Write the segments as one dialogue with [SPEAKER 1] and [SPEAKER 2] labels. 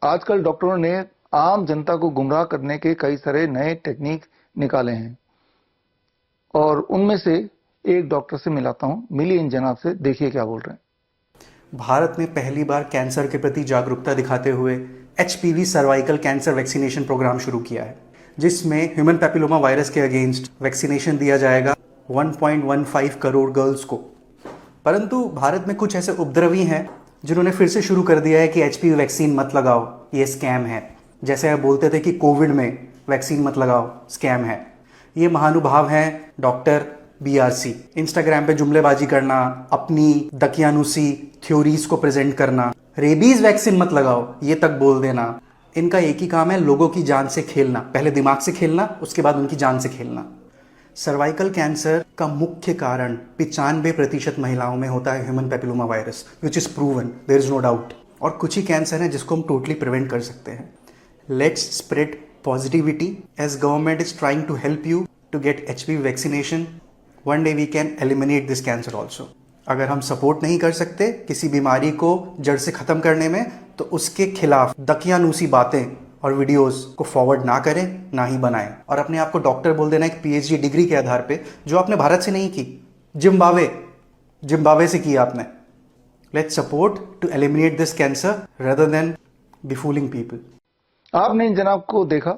[SPEAKER 1] आजकल डॉक्टरों ने आम जनता को गुमराह करने के कई सारे नए टेक्निक निकाले हैं और उनमें से एक डॉक्टर से मिलाता हूं, मिलिए इन जनाब से, देखिए क्या बोल रहे हैं।
[SPEAKER 2] भारत में पहली बार कैंसर के प्रति जागरूकता दिखाते हुए HPV cervical cancer vaccination program शुरू किया है, जिसमें ह्यूमन पैपिलोमा वायरस के अगेंस्ट वैक्सीनेशन दिया जाएगा 1.15 करोड़ गर्ल्स को। परंतु भारत में कुछ ऐसे उपद्रवी हैं जिन्होंने फिर से शुरू कर दिया है कि एचपीवी वैक्सीन मत लगाओ, ये स्कैम है। जैसे आप बोलते थे कि कोविड में वैक्सीन मत लगाओ, स्कैम है। ये महानुभाव हैं डॉक्टर बीआरसी। इंस्टाग्राम पे जुमलेबाजी करना, अपनी दकियानुसी थ्योरीज को प्रेजेंट करना, रेबीज वैक्सीन मत लगाओ ये तक बोल देना। इनका एक ही काम है, लोगों की जान से खेलना। पहले दिमाग से खेलना, उसके बाद उनकी जान से खेलना। सर्वाइकल कैंसर का मुख्य कारण 95% महिलाओं में होता है human papilloma virus, which is proven, there is no doubt. और कुछ ही कैंसर है जिसको हम टोटली प्रिवेंट कर सकते हैं। Let's spread positivity as government is trying to help you to get HPV vaccination. One day we can eliminate this cancer also. अगर हम सपोर्ट नहीं कर सकते किसी बीमारी को जड़ से खत्म करने में, तो उसके खिलाफ दकियानूसी बातें और वीडियोस को फॉरवर्ड ना करें, ना ही बनाएं। और अपने आप को डॉक्टर बोल देना एक पीएचडी डिग्री के आधार पे, जो आपने भारत से नहीं की, जिम्बाब्वे से की आपने। Let's support to eliminate this cancer rather than be fooling people.
[SPEAKER 1] आपने इन जनाब को देखा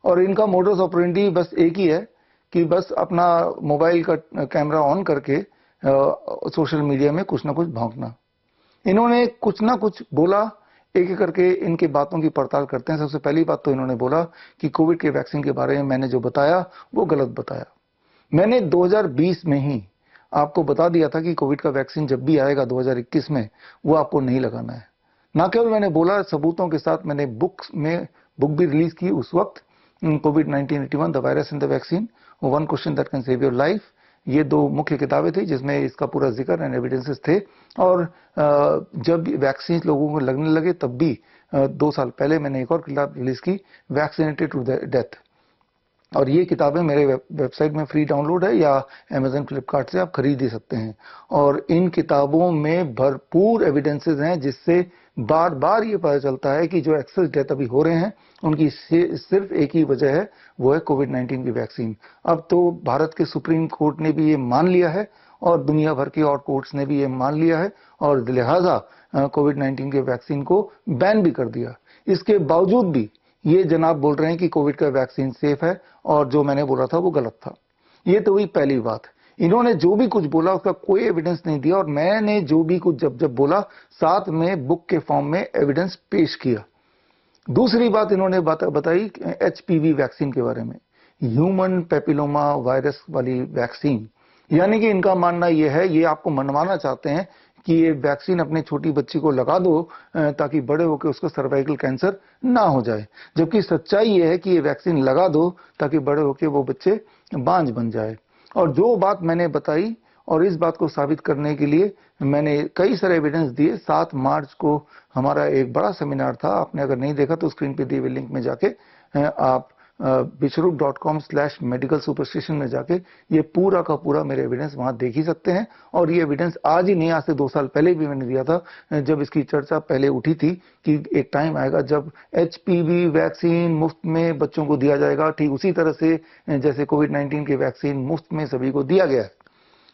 [SPEAKER 1] और इनका मोडस ऑपरेंडी बस एक ही है कि बस अपना मोबाइल का कैमरा ऑन करके सोशल मीडिया में कुछ ना कुछ भौंकना। इन्होंने कुछ ना कुछ बोला, एक एक करके इनकी बातों की पड़ताल करते हैं। सबसे पहली बात तो इन्होंने बोला कि कोविड के वैक्सीन के बारे में मैंने जो बताया वो गलत बताया। मैंने 2020 में ही आपको बता दिया था कि कोविड का वैक्सीन जब भी आएगा 2021 में, वो आपको नहीं लगाना है। ना केवल मैंने बोला, सबूतों के साथ मैंने बुक भी रिलीज की उस वक्त, Covid 1981 the virus and the vaccine, one question that can save your life. ये दो मुख्य किताबें थी जिसमें इसका पूरा जिक्र एंड एविडेंसेस थे। और जब वैक्सीन लोगों को लगने लगे तब भी 2 साल पहले मैंने एक और किताब रिलीज की, वैक्सीनेटेड टू डेथ। और ये किताबें मेरे वेबसाइट में फ्री डाउनलोड है या अमेजन फ्लिपकार्ट से आप खरीद ही सकते हैं। और इन किताबों में भरपूर एविडेंसेस हैं जिससे बार बार ये पता चलता है कि जो एक्सेस डेथ अभी हो रहे हैं उनकी सिर्फ एक ही वजह है, वो है कोविड 19 की वैक्सीन। अब तो भारत के सुप्रीम कोर्ट ने भी ये मान लिया है और दुनिया भर के और कोर्ट्स ने भी ये मान लिया है और लिहाजा कोविड 19 के वैक्सीन को बैन भी कर दिया। इसके बावजूद भी ये जनाब बोल रहे हैं कि कोविड का वैक्सीन सेफ है और जो मैंने बोला था वो गलत था। ये तो हुई पहली बात। इन्होंने जो भी कुछ बोला उसका कोई एविडेंस नहीं दिया और मैंने जो भी कुछ जब बोला साथ में बुक के फॉर्म में एविडेंस पेश किया। दूसरी बात इन्होंने बताई एचपीवी वैक्सीन के बारे में, ह्यूमन पैपिलोमा वायरस वाली वैक्सीन। यानी कि इनका मानना यह है, ये आपको मनवाना चाहते हैं कि ये वैक्सीन अपने छोटी बच्ची को लगा दो ताकि बड़े होकर उसको सर्वाइकल कैंसर ना हो जाए। जबकि सच्चाई ये है कि ये वैक्सीन लगा दो ताकि बड़े होकर वो बच्चे बांझ बन जाए। और जो बात मैंने बताई और इस बात को साबित करने के लिए मैंने कई सारे एविडेंस दिए। 7 मार्च को हमारा एक बड़ा सेमिनार था, आपने अगर नहीं देखा तो स्क्रीन पे दिए हुए लिंक में जाके आप विश्वरूप.com/मेडिकल सुपरस्टिशन में जाके ये पूरा का पूरा मेरे एविडेंस वहां देख ही सकते हैं। और ये एविडेंस आज ही नहीं, आज से 2 साल पहले भी मैंने दिया था, जब इसकी चर्चा पहले उठी थी कि एक टाइम आएगा जब एचपीवी वैक्सीन मुफ्त में बच्चों को दिया जाएगा, ठीक उसी तरह से जैसे कोविड 19 के वैक्सीन मुफ्त में सभी को दिया गया है।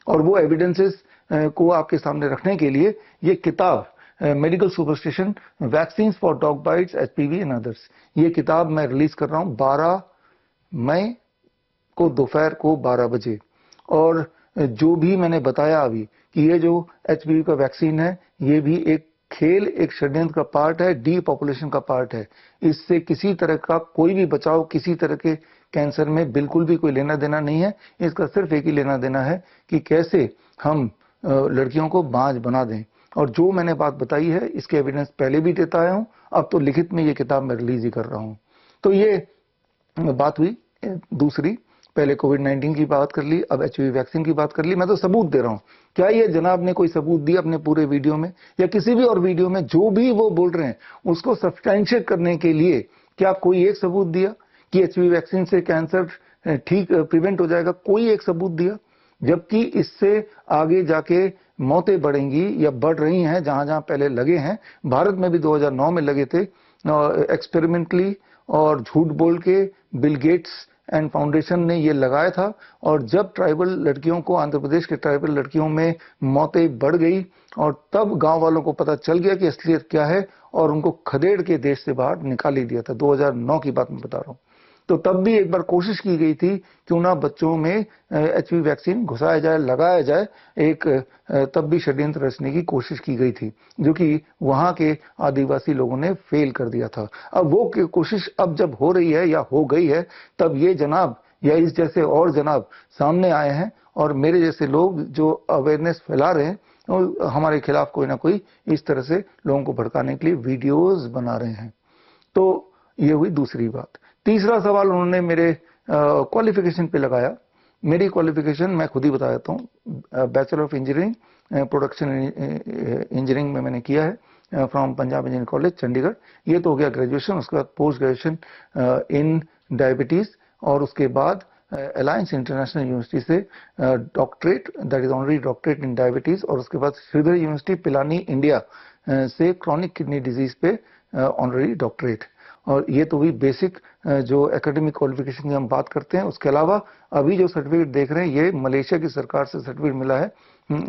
[SPEAKER 1] और वो एविडेंसेस को आपके सामने रखने के लिए ये किताब medical superstition vaccine for dog bytes, HPV and others, ये किताब मैं रिलीज कर रहा हूं 12 मई को दोपहर को 12 बजे। और जो भी मैंने बताया अभी कि ये जो एचपीवी का वैक्सीन है ये भी एक खेल, एक षड्यंत्र का पार्ट है, डीपॉपुलेशन का पार्ट है। इससे किसी तरह का कोई भी बचाव किसी तरह के कैंसर में बिल्कुल भी कोई लेना देना नहीं है। इसका सिर्फ एक ही लेना देना है कि कैसे हम लड़कियों को बांझ बना दें। और जो मैंने बात बताई है इसके एविडेंस पहले भी देता आया हूं, अब तो लिखित में ये किताब मैं रिलीज ही कर रहा हूं। तो ये बात हुई दूसरी। पहले कोविड 19 की बात कर ली, अब एचपीवी वैक्सीन की बात कर ली। मैं तो सबूत दे रहा हूं। क्या ये जनाब ने कोई सबूत दिया अपने पूरे वीडियो में या किसी भी और वीडियो में? जो भी वो बोल रहे हैं उसको सब्सटैंशिएट करने के लिए क्या कोई एक सबूत दिया कि एचपीवी वैक्सीन से कैंसर ठीक प्रिवेंट हो जाएगा? कोई एक सबूत दिया? जबकि इससे आगे जाके मौतें बढ़ेंगी या बढ़ रही हैं जहां जहां पहले लगे हैं। भारत में भी 2009 में लगे थे, एक्सपेरिमेंटली और झूठ बोल के बिल गेट्स एंड फाउंडेशन ने ये लगाया था। और जब ट्राइबल लड़कियों को, आंध्र प्रदेश के ट्राइबल लड़कियों में मौतें बढ़ गई और तब गांव वालों को पता चल गया कि असलियत क्या है और उनको खदेड़ के देश से बाहर निकाल ही दिया था। 2009 की बात मैं बता रहा हूं। तो तब भी एक बार कोशिश की गई थी क्यों ना बच्चों में एचपीवी वैक्सीन घुसाया जाए, लगाया जाए। एक तब भी षड्यंत्र रचने की कोशिश की गई थी जो कि वहां के आदिवासी लोगों ने फेल कर दिया था। अब वो कोशिश अब जब हो रही है या हो गई है, तब ये जनाब या इस जैसे और जनाब सामने आए हैं और मेरे जैसे लोग जो अवेयरनेस फैला रहे हैं और हमारे खिलाफ कोई ना कोई इस तरह से लोगों को भड़काने के लिए वीडियोस बना रहे हैं। तो ये हुई दूसरी बात। तीसरा सवाल उन्होंने मेरे क्वालिफिकेशन पे लगाया। मेरी क्वालिफिकेशन मैं खुद ही बता देता हूँ। Bachelor of engineering production engineering में मैंने किया है from Punjab engineering college Chandigarh. ये तो हो गया ग्रेजुएशन। उसके बाद पोस्ट ग्रेजुएशन इन डायबिटीज और उसके बाद अलायंस इंटरनेशनल यूनिवर्सिटी से doctorate, that is honorary doctorate in diabetes. और उसके बाद श्रीधर यूनिवर्सिटी पिलानी इंडिया से क्रॉनिक किडनी डिजीज पे ऑनरी डॉक्टरेट। और ये तो भी बेसिक जो एकेडमिक क्वालिफिकेशन की हम बात करते हैं। उसके अलावा अभी जो सर्टिफिकेट देख रहे हैं ये मलेशिया की सरकार से सर्टिफिकेट मिला है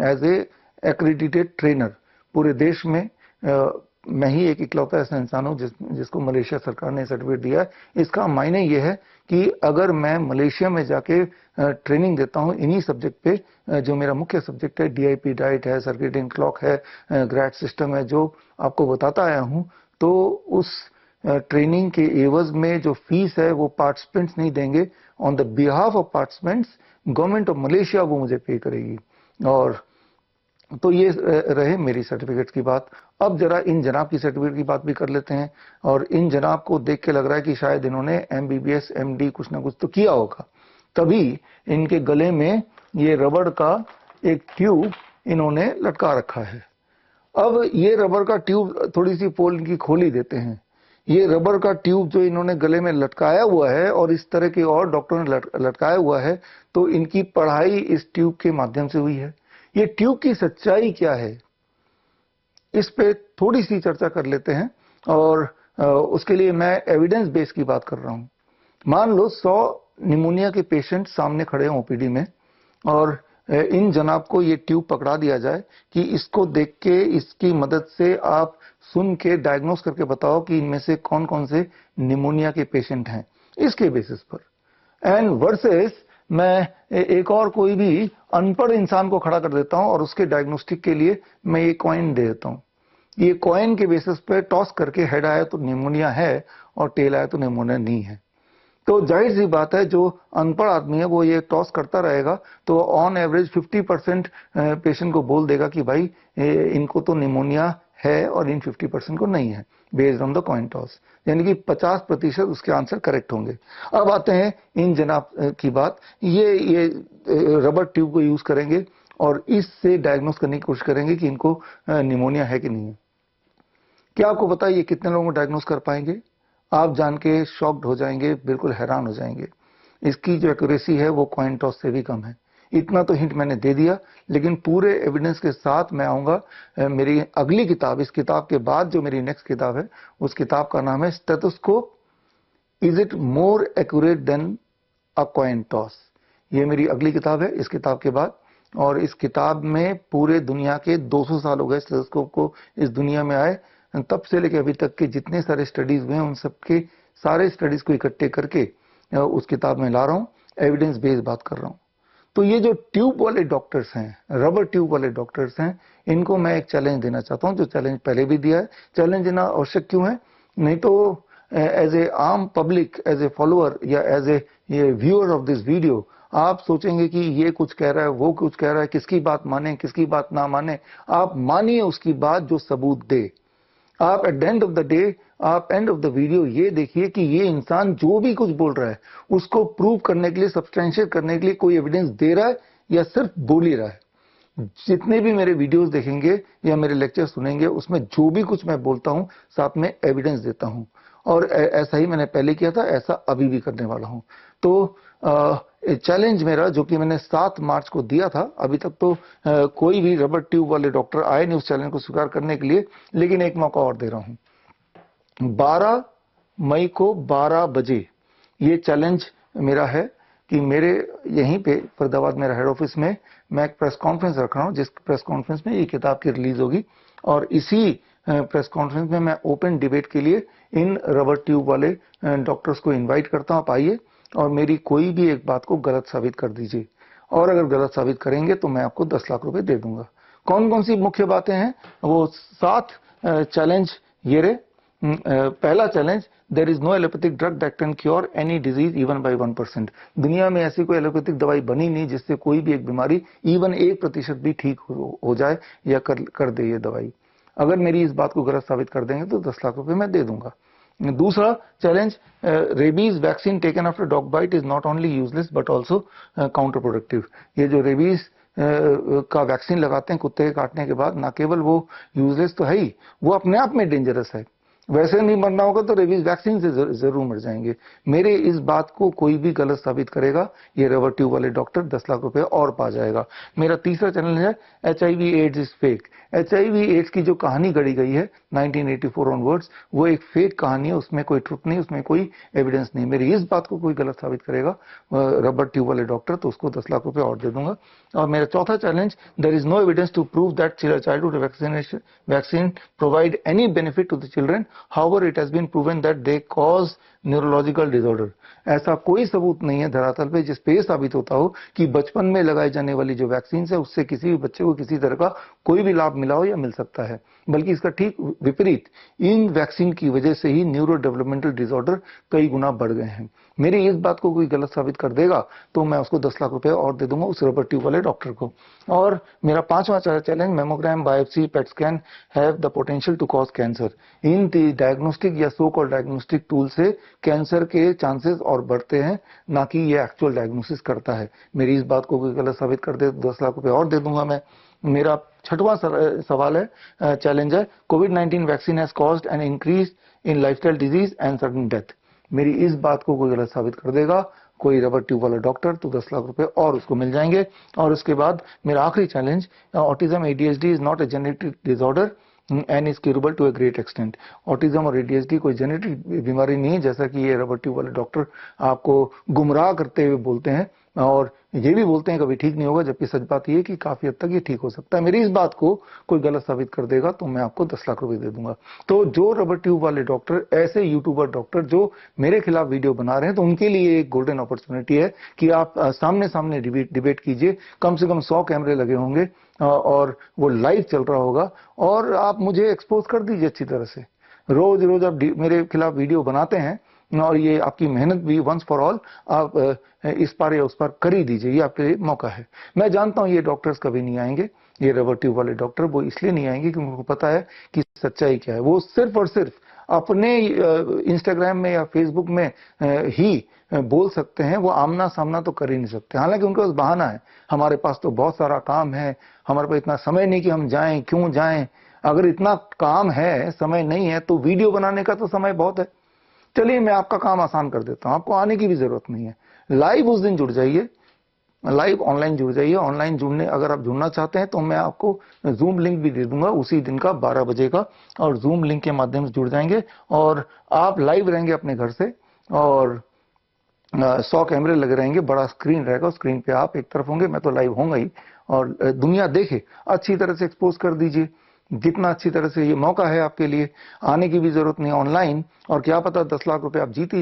[SPEAKER 1] एज ए एक्रेडिटेड ट्रेनर। पूरे देश में मैं ही एक इकलौता ऐसा इंसान हूं जिसको मलेशिया सरकार ने सर्टिफिकेट दिया है। इसका मायने ये है कि अगर मैं मलेशिया में जाके ट्रेनिंग देता हूं इन्हीं सब्जेक्ट पे, जो मेरा मुख्य सब्जेक्ट है, डीआईपी डाइट है, सर्केडियन क्लॉक है, ग्रैड सिस्टम है, जो आपको बताता आया हूं, तो उस ट्रेनिंग के एवज में जो फीस है वो पार्टिसिपेंट्स नहीं देंगे। On the behalf of participants government of Malaysia वो मुझे पे करेगी। और तो ये रहे मेरी सर्टिफिकेट की बात। अब जरा इन जनाब की सर्टिफिकेट की बात भी कर लेते हैं। और इन जनाब को देख के लग रहा है कि शायद इन्होंने एमबीबीएस एमडी कुछ ना कुछ तो किया होगा, तभी इनके गले में ये रबड़ का एक ट्यूब इन्होंने लटका रखा है। अब ये रबर का ट्यूब थोड़ी सी पोल इनकी खोल ही देते हैं। ये रबर का ट्यूब जो इन्होंने गले में लटकाया हुआ है और इस तरह के और डॉक्टरों ने लटकाया हुआ है, तो इनकी पढ़ाई इस ट्यूब के माध्यम से हुई है। ये ट्यूब की सच्चाई क्या है, इस पे थोड़ी सी चर्चा कर लेते हैं। और उसके लिए मैं एविडेंस बेस की बात कर रहा हूं। मान लो 100 निमोनिया के पेशेंट सामने खड़े हैं ओपीडी में और इन जनाब को ये ट्यूब पकड़ा दिया जाए कि इसको देख के, इसकी मदद से आप सुन के डायग्नोस करके बताओ कि इनमें से कौन कौन से निमोनिया के पेशेंट हैं, इसके बेसिस पर। एंड वर्सेस मैं एक और कोई भी अनपढ़ इंसान को खड़ा कर देता हूं और उसके डायग्नोस्टिक के लिए मैं ये कॉइन दे देता हूं। ये कॉइन के बेसिस पे टॉस करके हेड आया तो निमोनिया है और टेल आया तो निमोनिया नहीं है। तो जाहिर सी बात है जो अनपढ़ आदमी है वो ये टॉस करता रहेगा, तो ऑन एवरेज 50% पेशेंट को बोल देगा कि भाई इनको तो निमोनिया है और इन 50% को नहीं है, based on the coin toss. यानी कि 50% उसके आंसर करेक्ट होंगे। अब आते हैं इन जनाब की बात। ये रबर ट्यूब को यूज करेंगे और इससे डायग्नोस करने की कोशिश करेंगे कि इनको निमोनिया है कि नहीं है। क्या आपको पता है ये कितने लोगों को डायग्नोस कर पाएंगे? आप जान के शॉक्ड हो जाएंगे, बिल्कुल हैरान हो जाएंगे। इसकी जो एक्यूरेसी है वो कॉइन टॉस से भी कम है। इतना तो हिंट मैंने दे दिया, लेकिन पूरे एविडेंस के साथ मैं आऊंगा। मेरी अगली किताब, इस किताब के बाद जो मेरी नेक्स्ट किताब है, उस किताब का नाम है stethoscope, is it more accurate then a coin toss. ये मेरी अगली किताब है इस किताब के बाद। और इस किताब में पूरे दुनिया के 200 साल हो गए स्टेथोस्कोप को इस दुनिया में आए, तब से लेकर अभी तक के जितने सारे स्टडीज हुए हैं उन सबके सारे स्टडीज को इकट्ठे करके उस किताब में ला रहा हूं, एविडेंस बेस्ड बात कर रहा हूं। तो ये जो ट्यूब वाले डॉक्टर्स हैं, रबर ट्यूब वाले डॉक्टर्स हैं, इनको मैं एक चैलेंज देना चाहता हूं, जो चैलेंज पहले भी दिया है। चैलेंज देना आवश्यक क्यों है? नहीं तो एज ए आम पब्लिक, एज ए फॉलोअर या as a viewer of this video आप सोचेंगे कि ये कुछ कह रहा है, वो कुछ कह रहा है, किसकी बात माने, किसकी बात ना माने। आप मानिए उसकी बात जो सबूत दे। आप at the end of the day, आप एंड ऑफ द वीडियो ये देखिए कि ये इंसान जो भी कुछ बोल रहा है उसको प्रूव करने के लिए, सब्सटेंशिएट करने के लिए कोई एविडेंस दे रहा है या सिर्फ बोल ही रहा है। जितने भी मेरे वीडियोस देखेंगे या मेरे लेक्चर सुनेंगे, उसमें जो भी कुछ मैं बोलता हूं साथ में एविडेंस देता हूं। और ऐसा ही मैंने पहले किया था, ऐसा अभी भी करने वाला हूं। तो चैलेंज मेरा जो कि मैंने 7 मार्च को दिया था, अभी तक तो कोई भी रबर ट्यूब वाले डॉक्टर आए नहीं उस चैलेंज को स्वीकार करने के लिए, लेकिन एक मौका और दे रहा हूं। 12 मई को 12 बजे ये चैलेंज मेरा है कि मेरे यहीं पे फरीदाबाद मेरा हेड ऑफिस में मैं एक प्रेस कॉन्फ्रेंस रख रहा हूं, जिस प्रेस कॉन्फ्रेंस में ये किताब की रिलीज होगी। और इसी प्रेस कॉन्फ्रेंस में मैं ओपन डिबेट के लिए इन रबर ट्यूब वाले डॉक्टर्स को इनवाइट करता हूं। आप आइए और मेरी कोई भी एक बात को गलत साबित कर दीजिए, और अगर गलत साबित करेंगे तो मैं आपको 10 लाख रुपए दे दूंगा। कौन कौन सी मुख्य बातें हैं? वो 7 चैलेंज ये रहे। पहला challenge, there is no allopathic drug that can cure any disease even by 1%। दुनिया में ऐसी कोई एलोपैथिक दवाई बनी नहीं जिससे कोई भी एक बीमारी इवन 1% भी ठीक हो जाए या कर दे ये दवाई। अगर मेरी इस बात को गलत साबित कर देंगे तो 10 लाख रुपए मैं दे दूंगा। दूसरा challenge, rabies vaccine taken after dog bite is not only useless but also counterproductive. ये जो रेबीज का वैक्सीन लगाते हैं कुत्ते के काटने के बाद, ना केवल वो यूजलेस तो है ही, वो अपने आप में डेंजरस है। वैसे नहीं मरना होगा तो रेबीज वैक्सीन से जरूर मर जाएंगे। मेरे इस बात को कोई भी गलत साबित करेगा, ये रबर ट्यूब वाले डॉक्टर 10 लाख रुपए और पा जाएगा। मेरा तीसरा चैलेंज है, HIV AIDS is fake. HIV AIDS की जो कहानी गढ़ी गई है 1984 ऑनवर्ड्स, वो एक फेक कहानी है, उसमें कोई ट्रुथ नहीं, उसमें कोई एविडेंस नहीं। मेरी इस बात को कोई गलत साबित करेगा रबर ट्यूब वाले डॉक्टर, तो उसको 10 लाख रुपए और दे दूंगा। और मेरा चौथा challenge, there is no evidence to prove that childhood vaccine provide any benefit to the children, however it has been proven that they cause neurological disorder. ऐसा कोई सबूत नहीं है धरातल पे जिस पे ये साबित होता हो कि बचपन में लगाई जाने वाली जो वैक्सीन है उससे किसी भी बच्चे को किसी तरह का कोई भी लाभ मिला हो या मिल सकता है, बल्कि इसका ठीक विपरीत, इन वैक्सीन की वजह से ही न्यूरो डेवलपमेंटल डिसऑर्डर कई गुना बढ़ गए हैं। मेरी इस बात को कोई गलत साबित कर देगा तो मैं उसको 10 लाख रुपए और दे दूंगा, उस रबर ट्यूब वाले डॉक्टर को। और मेरा पांचवा challenge, mammogram, biopsy, PET scan have the potential to cause cancer. इन डायग्नोस्टिक या सो कॉल्ड डायग्नोस्टिक टूल से कैंसर के चांसेस और बढ़ते हैं, ना कि ये एक्चुअल डायग्नोसिस करता है। मेरी इस बात को कोई गलत साबित कर दे तो 10 लाख रुपए और दे दूंगा मैं। मेरा छठवां सवाल है, चैलेंज है, कोविड-19 vaccine has caused an increase in lifestyle disease and sudden death. मेरी इस बात को कोई गलत साबित कर देगा कोई रबर ट्यूब वाला डॉक्टर, तो 10 लाख रुपए और उसको मिल जाएंगे। और उसके बाद मेरा आखिरी challenge, autism ADHD is not a genetic disorder and is curable to a great extent. Autism और ADHD कोई जेनेटिक बीमारी नहीं है, जैसा कि ये रबर ट्यूब वाले डॉक्टर आपको गुमराह करते हुए बोलते हैं, और ये भी बोलते हैं कभी ठीक नहीं होगा, जबकि सच बात ये है कि काफी हद तक ये ठीक हो सकता है। मेरी इस बात को कोई गलत साबित कर देगा तो मैं आपको 10 लाख रुपए दे दूंगा। तो जो रबर ट्यूब वाले डॉक्टर, ऐसे यूट्यूबर डॉक्टर जो मेरे खिलाफ वीडियो बना रहे हैं, तो उनके लिए एक गोल्डन अपॉर्चुनिटी है कि आप सामने सामने डिबेट कीजिए। कम से कम 100 कैमरे लगे होंगे और वो लाइव चल रहा होगा, और आप मुझे एक्सपोज कर दीजिए अच्छी तरह से। रोज रोज आप मेरे खिलाफ वीडियो बनाते हैं और ये आपकी मेहनत भी वंस फॉर ऑल आप इस पार या उस पार कर ही दीजिए, ये आपके लिए मौका है। मैं जानता हूं ये डॉक्टर्स कभी नहीं आएंगे, ये रबर ट्यूब वाले डॉक्टर, वो इसलिए नहीं आएंगे क्योंकि उनको पता है कि सच्चाई क्या है। वो सिर्फ और सिर्फ अपने इंस्टाग्राम में या फेसबुक में ही बोल सकते हैं, वो आमना सामना तो कर ही नहीं सकते। हालांकि उनके पास बहाना है, हमारे पास तो बहुत सारा काम है, हमारे पास इतना समय नहीं कि हम जाएं, क्यों जाएं। अगर इतना काम है, समय नहीं है, तो वीडियो बनाने का तो समय बहुत है। चलिए मैं आपका काम आसान कर देता हूं, आपको आने की भी जरूरत नहीं है। लाइव उस दिन जुड़ जाइए, लाइव ऑनलाइन जुड़ जाइए। ऑनलाइन जुड़ने अगर आप जुड़ना चाहते हैं तो मैं आपको जूम लिंक भी दे दूंगा उसी दिन का 12 बजे का, और जूम लिंक के माध्यम से जुड़ जाएंगे और आप लाइव रहेंगे अपने घर से, और 100 कैमरे लगे रहेंगे, बड़ा स्क्रीन रहेगा, स्क्रीन पे आप एक तरफ होंगे, मैं तो लाइव होऊंगा ही, और दुनिया देखे। अच्छी तरह से एक्सपोज कर दीजिए, जितना अच्छी तरह से। ये मौका है आपके लिए, आने की भी जरूरत नहीं ऑनलाइन, और क्या पता 10 लाख रुपए आप जीत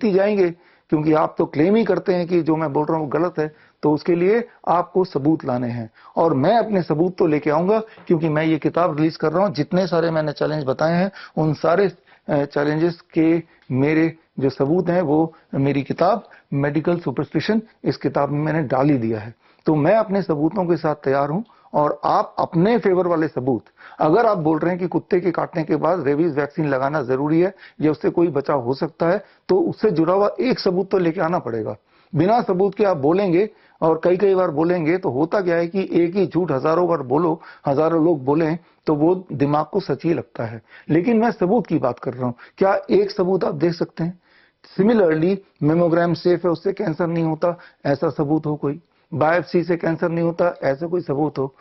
[SPEAKER 1] ही जाएंगे, क्योंकि आप तो क्लेम ही करते हैं कि जो मैं बोल रहा हूं गलत है। तो उसके लिए आपको सबूत लाने हैं, और मैं अपने सबूत तो लेके आऊंगा, क्योंकि मैं ये किताब रिलीज कर रहा हूं। जितने सारे मैंने चैलेंज बताए हैं, उन सारे चैलेंजेस के मेरे जो सबूत हैं वो मेरी किताब मेडिकल सुपरस्टिशन, इस किताब में मैंने डाल ही दिया है। तो मैं अपने सबूतों के साथ तैयार हूं, और आप अपने फेवर वाले सबूत, अगर आप बोल रहे हैं कि कुत्ते के काटने के बाद रेबीज वैक्सीन लगाना जरूरी है या उससे कोई बचाव हो सकता है, तो उससे जुड़ा हुआ एक सबूत तो लेके आना पड़ेगा। बिना सबूत के आप बोलेंगे, और कई बार बोलेंगे, तो होता क्या है कि एक ही झूठ हजारों बार बोलो, हजारों लोग बोलें, तो वो दिमाग को सच ही लगता है। लेकिन मैं सबूत की बात कर रहा हूं, क्या एक सबूत आप दे सकते हैं? सिमिलरली मेमोग्राम सेफ है, उससे कैंसर नहीं होता, ऐसा सबूत हो कोई? बायोप्सी से कैंसर नहीं होता, ऐसा कोई सबूत हो।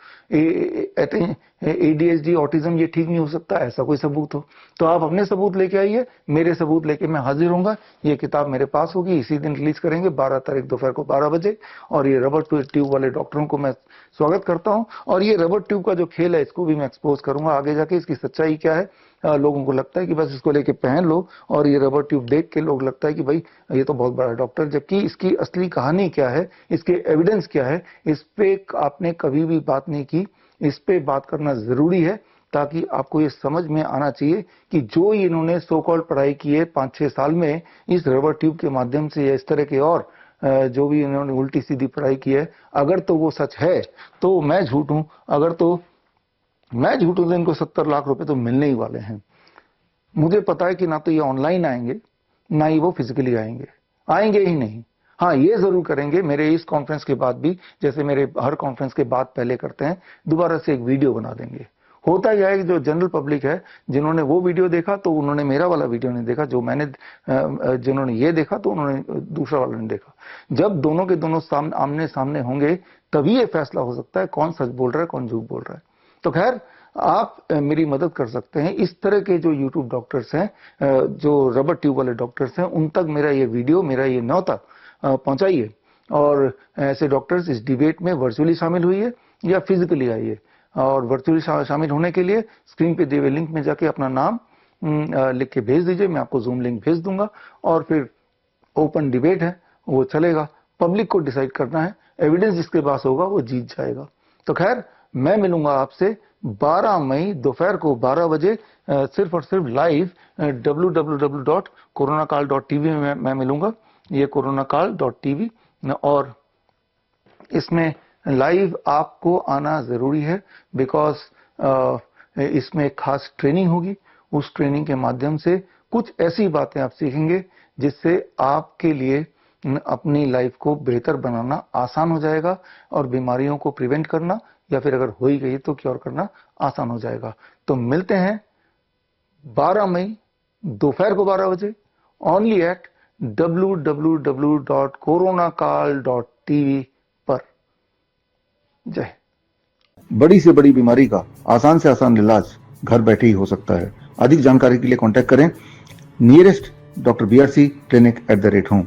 [SPEAKER 1] ADHD, ऑटिज्म ये ठीक नहीं हो सकता, ऐसा कोई सबूत हो, तो आप अपने सबूत लेके आइए, मेरे सबूत लेके मैं हाजिर होऊंगा। ये किताब मेरे पास होगी, इसी दिन रिलीज करेंगे 12 तारीख दोपहर को 12 बजे। और ये रबर ट्यूब वाले डॉक्टरों को मैं स्वागत करता हूं, और ये रबर ट्यूब का जो खेल है इसको भी मैं एक्सपोज करूंगा आगे जाके, इसकी सच्चाई क्या है। लोगों को लगता है कि बस इसको लेके पहन लो, और ये रबर ट्यूब देख के लोग लगता है कि भाई ये तो बहुत बड़ा डॉक्टर, जबकि इसकी असली कहानी क्या है, इसके एविडेंस क्या है, इस पे आपने कभी भी बात नहीं की। इस पे बात करना जरूरी है, ताकि आपको ये समझ में आना चाहिए कि जो इन्होंने सो कॉल्ड पढ़ाई की है 5-6 साल में इस रबर ट्यूब के माध्यम से, या इस तरह के और जो भी इन्होंने उल्टी सीधी पढ़ाई की है, अगर तो वो सच है तो मैं झूठ हूं, अगर तो मैं झूठ हूं तो इनको 70 लाख रुपए तो मिलने ही वाले हैं। मुझे पता है कि ना तो ये ऑनलाइन आएंगे, ना ही वो फिजिकली आएंगे ही नहीं। हाँ, ये जरूर करेंगे मेरे इस कॉन्फ्रेंस के बाद भी, जैसे मेरे हर कॉन्फ्रेंस के बाद पहले करते हैं, दोबारा से एक वीडियो बना देंगे। होता यह है कि जो जनरल पब्लिक है, जिन्होंने वो वीडियो देखा तो उन्होंने मेरा वाला वीडियो नहीं देखा, जो मैंने जिन्होंने ये देखा तो उन्होंने दूसरा वाला नहीं देखा। जब दोनों के दोनों आमने सामने होंगे तभी ये फैसला हो सकता है कौन सच बोल रहा है, कौन झूठ बोल रहा है। तो खैर, आप मेरी मदद कर सकते हैं। इस तरह के जो यूट्यूब डॉक्टर्स हैं, जो रबर ट्यूब वाले डॉक्टर्स हैं, उन तक मेरा ये वीडियो, मेरा ये न्योता पहुंचाइए। और ऐसे डॉक्टर्स इस डिबेट में वर्चुअली शामिल हुई या फिजिकली आइए। और वर्चुअली शामिल होने के लिए स्क्रीन पे दिए हुए लिंक में जाके अपना नाम लिख के भेज दीजिए, मैं आपको जूम लिंक भेज दूंगा। और फिर ओपन डिबेट है, वो चलेगा, पब्लिक को डिसाइड करना है, एविडेंस जिसके पास होगा वो जीत जाएगा। तो खैर, मैं मिलूंगा आपसे 12 मई दोपहर को 12 बजे, सिर्फ और सिर्फ लाइव www.coronakaal.tv में मैं मिलूंगा। ये coronakaal.tv, और इसमें लाइव आपको आना जरूरी है, बिकॉज इसमें एक खास ट्रेनिंग होगी। उस ट्रेनिंग के माध्यम से कुछ ऐसी बातें आप सीखेंगे जिससे आपके लिए अपनी लाइफ को बेहतर बनाना आसान हो जाएगा, और बीमारियों को प्रिवेंट करना, या फिर अगर हो ही गई तो क्योर करना आसान हो जाएगा। तो मिलते हैं 12 मई दोपहर को 12 बजे, ओनली एट www.coronakaal.tv पर। जय। बड़ी से बड़ी बीमारी का आसान से आसान इलाज घर बैठे ही हो सकता है। अधिक जानकारी के लिए कांटेक्ट करें nearest doctor BRC clinic @ home।